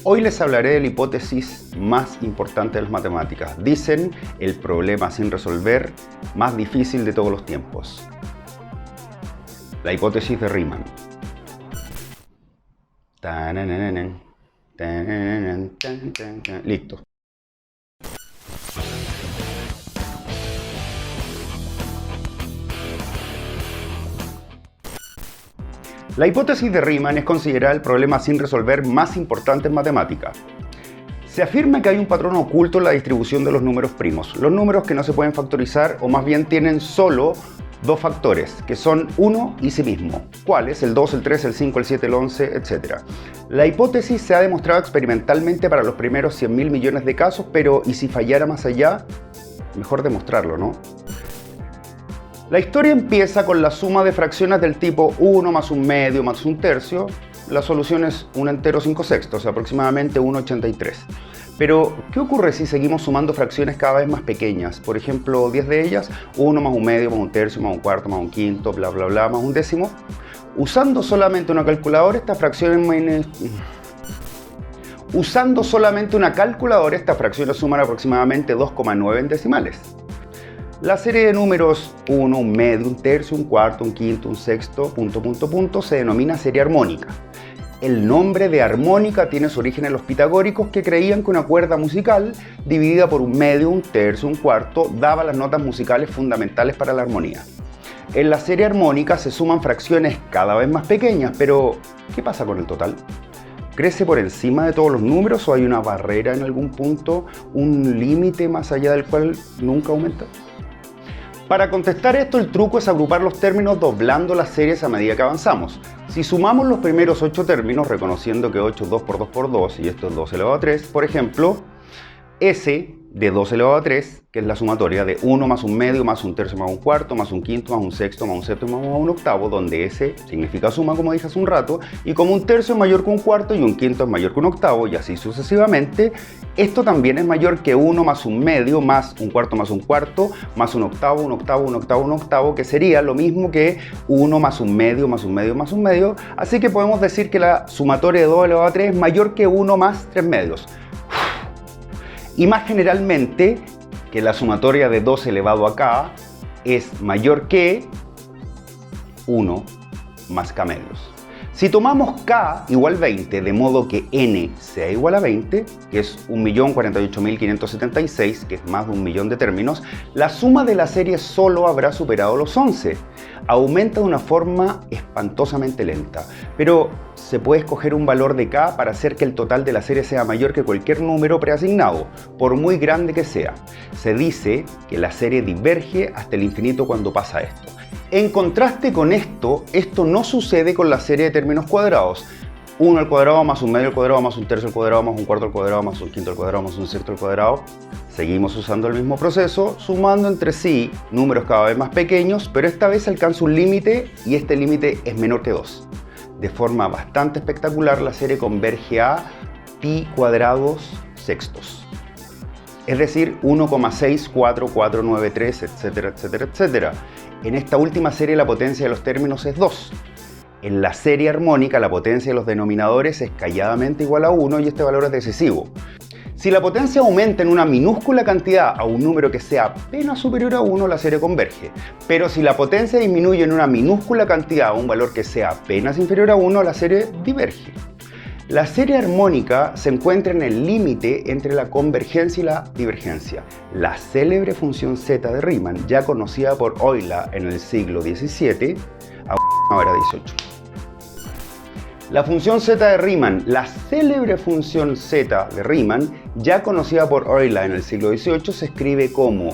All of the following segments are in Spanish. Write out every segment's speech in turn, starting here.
Hoy les hablaré de la hipótesis más importante de las matemáticas. Dicen, el problema sin resolver más difícil de todos los tiempos. La hipótesis de Riemann. Listo. La hipótesis de Riemann es considerada el problema sin resolver más importante en matemática. Se afirma que hay un patrón oculto en la distribución de los números primos, los números que no se pueden factorizar o más bien tienen solo dos factores, que son 1 y sí mismo, ¿cuáles? El 2, el 3, el 5, el 7, el 11, etc. La hipótesis se ha demostrado experimentalmente para los primeros 100.000 millones de casos, pero ¿y si fallara más allá? Mejor demostrarlo, ¿no? La historia empieza con la suma de fracciones del tipo 1 más un medio más un tercio. La solución es un entero 5/6, aproximadamente 1/83. Pero, ¿qué ocurre si seguimos sumando fracciones cada vez más pequeñas? Por ejemplo, 10 de ellas, 1 más un medio más un tercio más un cuarto más un quinto, bla bla bla, más un décimo. Usando solamente una calculadora, estas fracciones suman aproximadamente 2,9 en decimales. La serie de números 1, un medio, un tercio, un cuarto, un quinto, un sexto, se denomina serie armónica. El nombre de armónica tiene su origen en los pitagóricos, que creían que una cuerda musical dividida por un medio, un tercio, un cuarto daba las notas musicales fundamentales para la armonía. En la serie armónica se suman fracciones cada vez más pequeñas, pero ¿qué pasa con el total? ¿Crece por encima de todos los números o hay una barrera en algún punto, un límite más allá del cual nunca aumenta? Para contestar esto, el truco es agrupar los términos doblando las series a medida que avanzamos. Si sumamos los primeros 8 términos, reconociendo que 8 es 2 por 2 por 2 y esto es 2 elevado a 3, por ejemplo, S de 2 elevado a 3, que es la sumatoria de 1 más un medio más un tercio más un cuarto más un quinto más un sexto más un séptimo más un octavo, donde S significa suma, como dije hace un rato, y como un tercio es mayor que un cuarto y un quinto es mayor que un octavo, y así sucesivamente, esto también es mayor que 1 más un medio más un cuarto más un octavo, un octavo, un octavo, un octavo, que sería lo mismo que 1 más un medio más un medio más un medio, así que podemos decir que la sumatoria de 2 elevado a 3 es mayor que 1 más 3 medios. Y más generalmente, que la sumatoria de 2 elevado a k es mayor que 1 más k medios. Si tomamos k igual 20, de modo que n sea igual a 20, que es 1.048.576, que es más de 1 millón de términos, la suma de la serie solo habrá superado los 11. Aumenta de una forma espantosamente lenta, pero se puede escoger un valor de k para hacer que el total de la serie sea mayor que cualquier número preasignado, por muy grande que sea. Se dice que la serie diverge hasta el infinito cuando pasa esto. En contraste con esto no sucede con la serie de términos cuadrados. 1 al cuadrado más un medio al cuadrado más un tercio al cuadrado más un cuarto al cuadrado más un quinto al cuadrado más un sexto al cuadrado. Seguimos usando el mismo proceso, sumando entre sí números cada vez más pequeños, pero esta vez alcanza un límite y este límite es menor que 2. De forma bastante espectacular, la serie converge a pi cuadrados sextos. Es decir, 1,64493, etcétera, etcétera, etcétera. En esta última serie la potencia de los términos es 2. En la serie armónica la potencia de los denominadores es calladamente igual a 1 y este valor es decisivo. Si la potencia aumenta en una minúscula cantidad a un número que sea apenas superior a 1, la serie converge. Pero si la potencia disminuye en una minúscula cantidad a un valor que sea apenas inferior a 1, la serie diverge. La serie armónica se encuentra en el límite entre la convergencia y la divergencia. La célebre función z de Riemann, ya conocida por Euler en el siglo XVII, ahora XVIII. La función z de Riemann, la célebre función z de Riemann, ya conocida por Euler en el siglo XVIII, se escribe como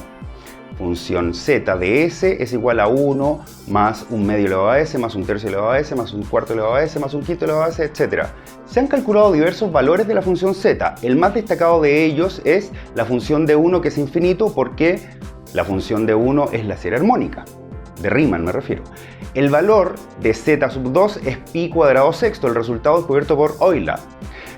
función z de s es igual a 1 más un medio elevado a s, más un tercio elevado a s, más un cuarto elevado a s, más un quinto elevado a s, etc. Se han calculado diversos valores de la función z. El más destacado de ellos es la función de 1, que es infinito, porque la función de 1 es la serie armónica. De Riemann me refiero. El valor de z sub 2 es pi cuadrado sexto, el resultado descubierto por Euler.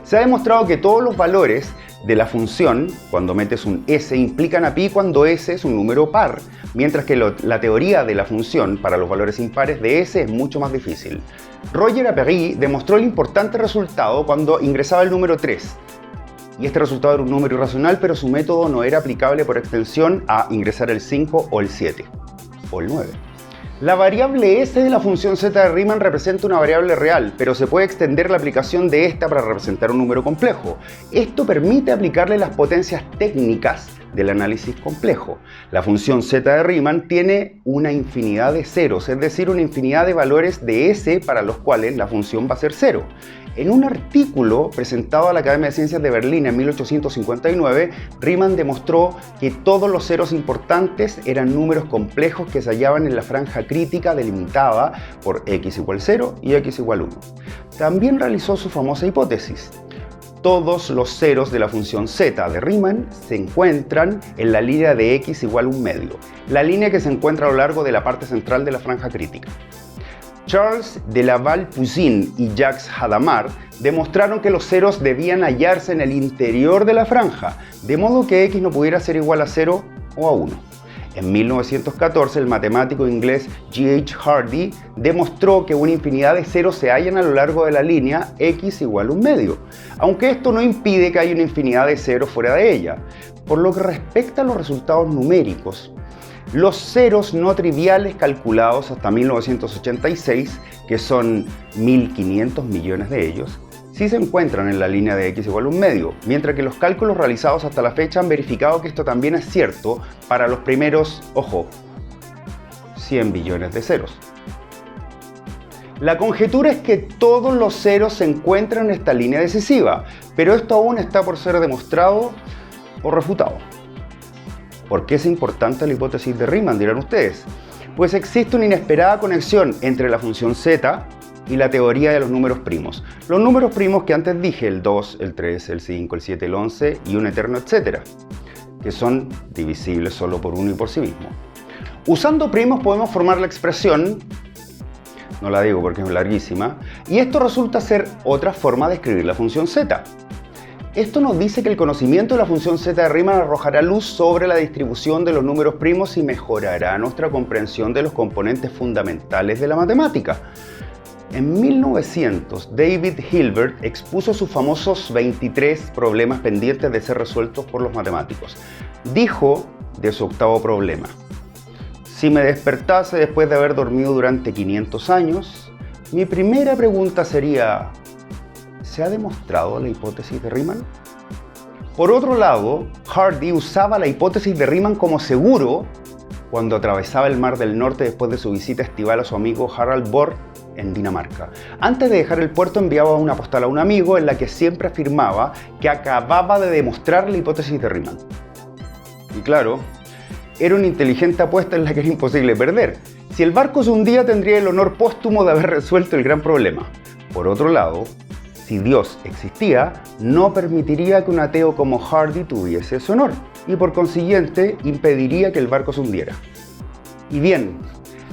Se ha demostrado que todos los valores de la función, cuando metes un s, implican a pi cuando s es un número par, mientras que la teoría de la función para los valores impares de s es mucho más difícil. Roger Apéry demostró el importante resultado cuando ingresaba el número 3. Y este resultado era un número irracional, pero su método no era aplicable por extensión a ingresar el 5 o el 7 o el 9. La variable s de la función z de Riemann representa una variable real, pero se puede extender la aplicación de esta para representar un número complejo. Esto permite aplicarle las potencias técnicas del análisis complejo. La función z de Riemann tiene una infinidad de ceros, es decir, una infinidad de valores de s para los cuales la función va a ser 0. En un artículo presentado a la Academia de Ciencias de Berlín en 1859, Riemann demostró que todos los ceros importantes eran números complejos que se hallaban en la franja crítica delimitada por x igual 0 y x igual 1. También realizó su famosa hipótesis. Todos los ceros de la función z de Riemann se encuentran en la línea de x igual 1/2, la línea que se encuentra a lo largo de la parte central de la franja crítica. Charles de Laval-Poussin y Jacques Hadamard demostraron que los ceros debían hallarse en el interior de la franja, de modo que x no pudiera ser igual a 0 o a 1. En 1914, el matemático inglés G.H. Hardy demostró que una infinidad de ceros se hallan a lo largo de la línea x igual 1/2, aunque esto no impide que haya una infinidad de ceros fuera de ella. Por lo que respecta a los resultados numéricos, los ceros no triviales calculados hasta 1986, que son 1.500 millones de ellos, sí se encuentran en la línea de x igual 1/2, mientras que los cálculos realizados hasta la fecha han verificado que esto también es cierto para los primeros, ojo, 100 billones de ceros. La conjetura es que todos los ceros se encuentran en esta línea decisiva, pero esto aún está por ser demostrado o refutado. ¿Por qué es importante la hipótesis de Riemann, dirán ustedes? Pues existe una inesperada conexión entre la función z y la teoría de los números primos. Los números primos que antes dije, el 2, el 3, el 5, el 7, el 11 y un eterno etcétera, que son divisibles solo por uno y por sí mismo. Usando primos podemos formar la expresión, no la digo porque es larguísima, y esto resulta ser otra forma de escribir la función z. Esto nos dice que el conocimiento de la función z de Riemann arrojará luz sobre la distribución de los números primos y mejorará nuestra comprensión de los componentes fundamentales de la matemática. En 1900, David Hilbert expuso sus famosos 23 problemas pendientes de ser resueltos por los matemáticos. Dijo de su octavo problema: si me despertase después de haber dormido durante 500 años, mi primera pregunta sería: ¿se ha demostrado la hipótesis de Riemann? Por otro lado, Hardy usaba la hipótesis de Riemann como seguro cuando atravesaba el Mar del Norte después de su visita estival a su amigo Harald Bohr en Dinamarca. Antes de dejar el puerto enviaba una postal a un amigo en la que siempre afirmaba que acababa de demostrar la hipótesis de Riemann. Y claro, era una inteligente apuesta en la que era imposible perder. Si el barco se hundía, tendría el honor póstumo de haber resuelto el gran problema. Por otro lado, si Dios existía, no permitiría que un ateo como Hardy tuviese ese honor, y por consiguiente impediría que el barco se hundiera. Y bien,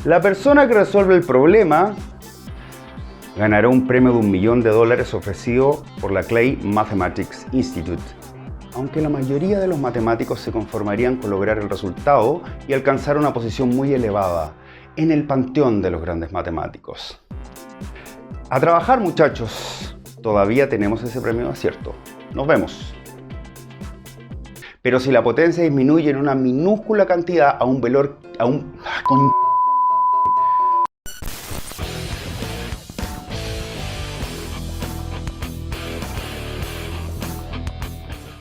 la persona que resuelve el problema ganará un premio de $1 millón ofrecido por la Clay Mathematics Institute, aunque la mayoría de los matemáticos se conformarían con lograr el resultado y alcanzar una posición muy elevada en el panteón de los grandes matemáticos. A trabajar, muchachos, todavía tenemos ese premio de acierto. Nos vemos. Pero si la potencia disminuye en una minúscula cantidad a un valor,